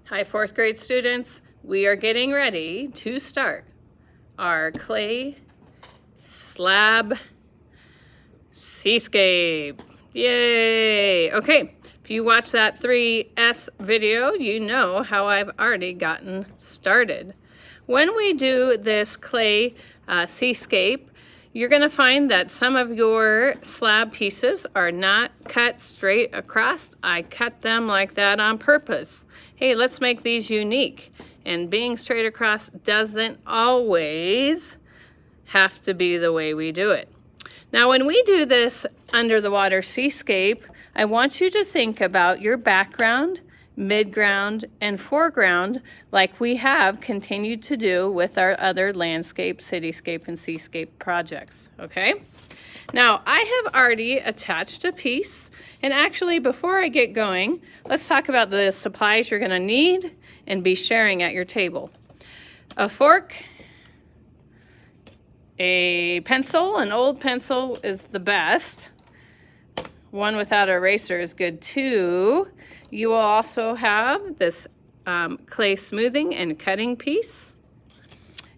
Hi, fourth grade students. We are getting ready to start our clay slab seascape. Yay! Okay, if you watch that 3S video, you know how I've already gotten started. When we do this clay seascape, you're going to find that some of your slab pieces are not cut straight across. I cut them like that on purpose. Hey, let's make these unique. And being straight across doesn't always have to be the way we do it. Now, when we do this under the water seascape, I want you to think about your background, midground, and foreground like we have continued to do with our other landscape, cityscape, and seascape projects, okay? Now, I have already attached a piece, and actually before I get going, let's talk about the supplies you're gonna need and be sharing at your table. A fork, a pencil, an old pencil is the best. One without an eraser is good too. You will also have this clay smoothing and cutting piece.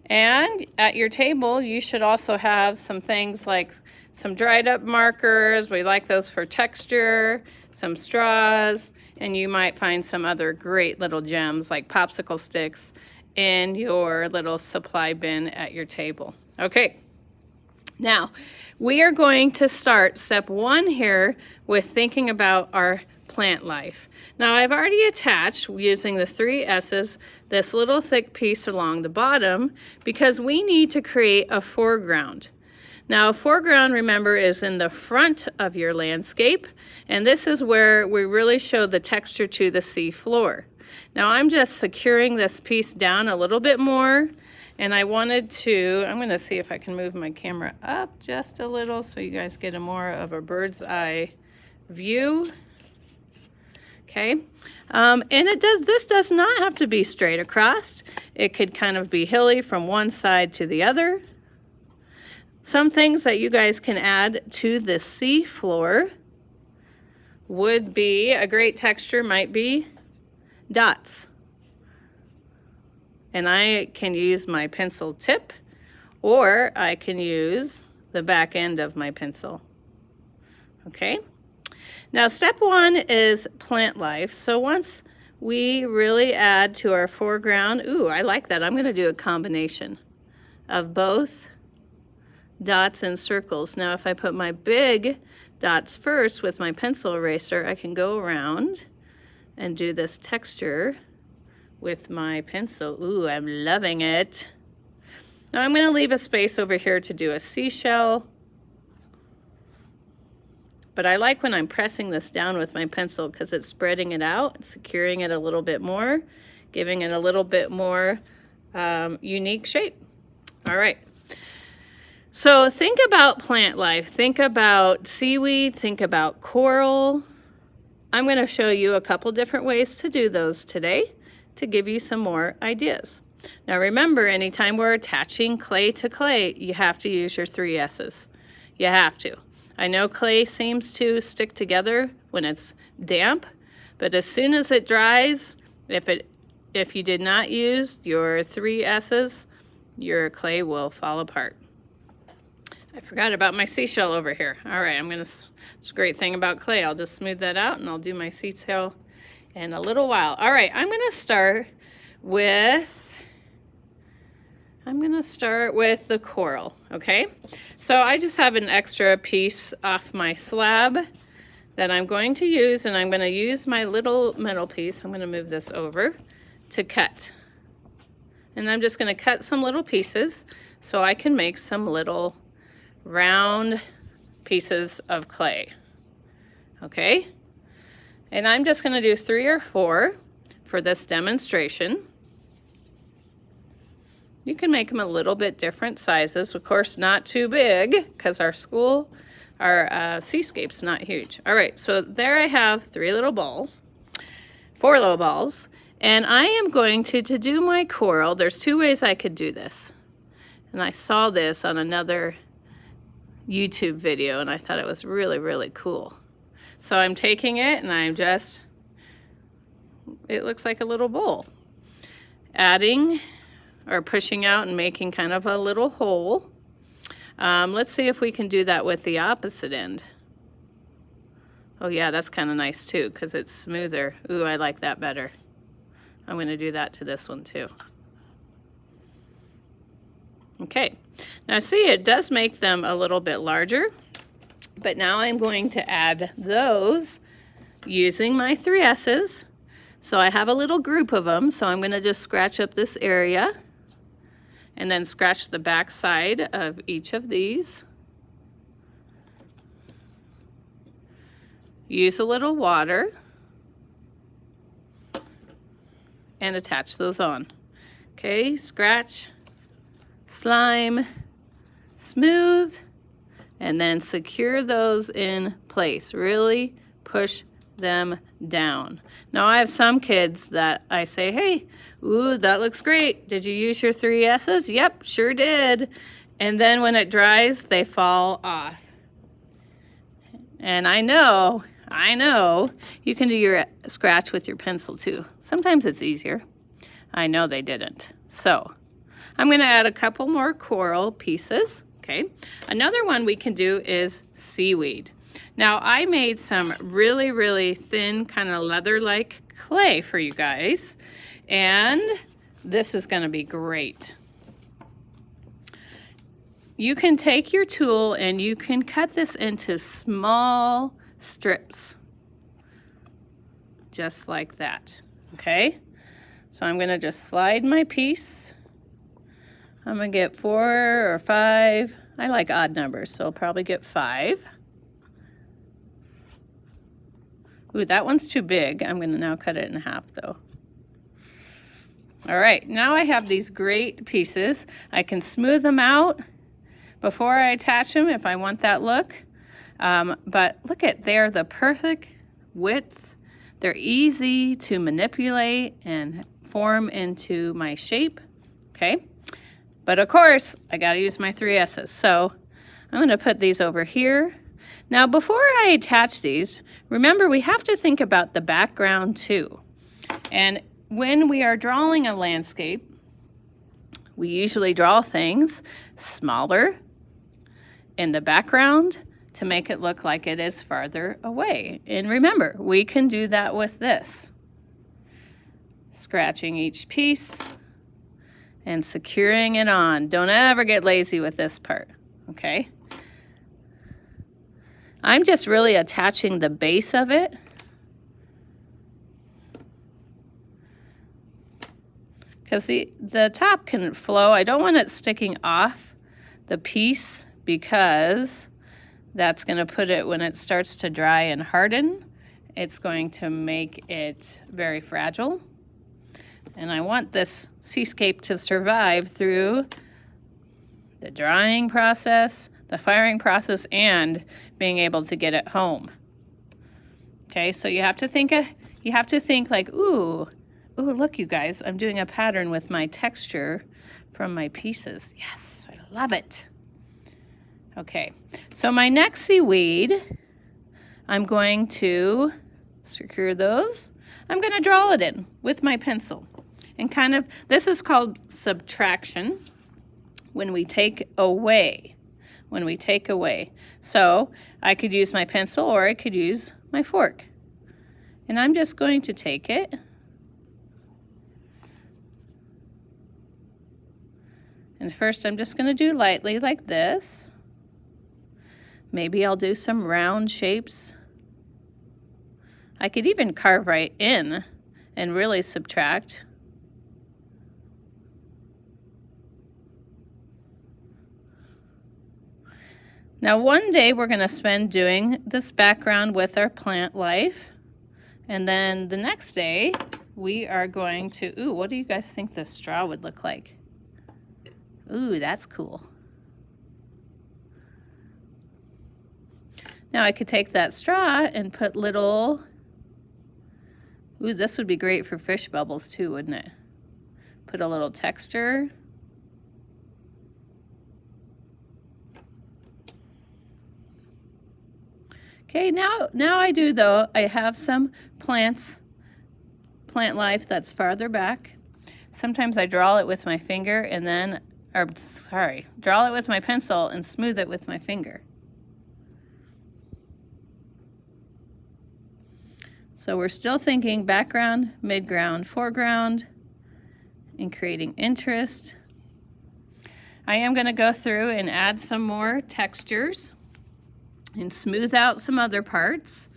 And at your table, you should also have some things like some dried up markers. We like those for texture, some straws, and you might find some other great little gems like popsicle sticks in your little supply bin at your table. Okay. Now, we are going to start step one here with thinking about our plant life. Now, I've already attached, using the 3 S's, this little thick piece along the bottom because we need to create a foreground. Now, a foreground, remember, is in the front of your landscape, and this is where we really show the texture to the sea floor. Now, I'm just securing this piece down a little bit more. And I wanted to, I'm gonna see if I can move my camera up just a little so you guys get a more of a bird's eye view. Okay, and this does not have to be straight across. It could kind of be hilly from one side to the other. Some things that you guys can add to the sea floor would be, a great texture might be dots. And I can use my pencil tip, or I can use the back end of my pencil. Okay? Now, step one is plant life. So once we really add to our foreground, ooh, I like that. I'm gonna do a combination of both dots and circles. Now, if I put my big dots first with my pencil eraser, I can go around and do this texture with my pencil. Ooh, I'm loving it. Now I'm gonna leave a space over here to do a seashell. But I like when I'm pressing this down with my pencil because it's spreading it out, securing it a little bit more, giving it a little bit more unique shape. All right. So think about plant life. Think about seaweed, think about coral. I'm gonna show you a couple different ways to do those today, to give you some more ideas. Now remember, anytime we're attaching clay to clay, you have to use your 3 S's. You have to. I know clay seems to stick together when it's damp, but as soon as it dries, if you did not use your 3 S's, your clay will fall apart. I forgot about my seashell over here. All right, it's a great thing about clay. I'll just smooth that out and I'll do my seashell in a little while. All right, I'm gonna start with the coral, okay? So I just have an extra piece off my slab that I'm going to use, and I'm gonna use my little metal piece, I'm gonna move this over, to cut. And I'm just gonna cut some little pieces so I can make some little round pieces of clay, okay? And I'm just going to do 3 or 4 for this demonstration. You can make them a little bit different sizes. Of course, not too big because our seascape's not huge. All right, so there I have 4 little balls. And I am going to do my coral. There's 2 ways I could do this. And I saw this on another YouTube video and I thought it was really, really cool. So I'm taking it and I'm just it looks like a little bowl. Adding or pushing out and making kind of a little hole. Let's see if we can do that with the opposite end. Oh yeah, that's kind of nice too because it's smoother. Ooh, I like that better. I'm going to do that to this one too. Okay, now see, it does make them a little bit larger, but now I'm going to add those using my 3S's. So I have a little group of them, so I'm going to just scratch up this area and then scratch the back side of each of these. Use a little water and attach those on. Okay, scratch, slime, smooth, and then secure those in place. Really push them down. Now I have some kids that I say, hey, ooh, that looks great. Did you use your 3S's? Yep, sure did. And then when it dries, they fall off. And I know, you can do your scratch with your pencil too. Sometimes it's easier. I know they didn't. So I'm going to add a couple more coral pieces. Okay. Another one we can do is seaweed. Now I made some really, really thin kind of leather-like clay for you guys. And this is going to be great. You can take your tool and you can cut this into small strips. Just like that. Okay. So I'm going to just slide my piece. I'm going to get 4 or 5. I like odd numbers, so I'll probably get 5. Ooh, that one's too big. I'm going to now cut it in half, though. All right, now I have these great pieces. I can smooth them out before I attach them if I want that look. But look at, they're the perfect width. They're easy to manipulate and form into my shape. Okay. But of course, I got to use my 3S's. So I'm going to put these over here. Now, before I attach these, remember we have to think about the background too. And when we are drawing a landscape, we usually draw things smaller in the background to make it look like it is farther away. And remember, we can do that with this. Scratching each piece and securing it on. Don't ever get lazy with this part, okay? I'm just really attaching the base of it. Because the top can flow. I don't want it sticking off the piece because that's going to put it, when it starts to dry and harden, it's going to make it very fragile. And I want this seascape to survive through the drying process, the firing process, and being able to get it home. Okay, so you have to think like, ooh, look, you guys, I'm doing a pattern with my texture from my pieces. Yes, I love it. Okay, so my next seaweed, I'm going to secure those. I'm going to draw it in with my pencil. And kind of, this is called subtraction, when we take away. So I could use my pencil or I could use my fork. And I'm just going to take it. And first I'm just going to do lightly like this. Maybe I'll do some round shapes. I could even carve right in and really subtract. Now one day we're going to spend doing this background with our plant life. And then the next day we are going to, ooh, what do you guys think this straw would look like? Ooh, that's cool. Now I could take that straw and put little, ooh, this would be great for fish bubbles too, wouldn't it? Put a little texture. Okay, now I do though, I have some plants plant life that's farther back. Sometimes I draw it with my finger and then, draw it with my pencil and smooth it with my finger. So we're still thinking background, midground, foreground, and creating interest. I am going to go through and add some more textures and smooth out some other parts.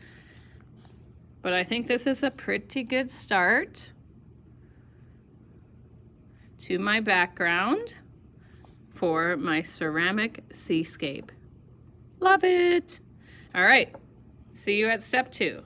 But I think this is a pretty good start to my background for my ceramic seascape. Love it! All right, see you at step 2.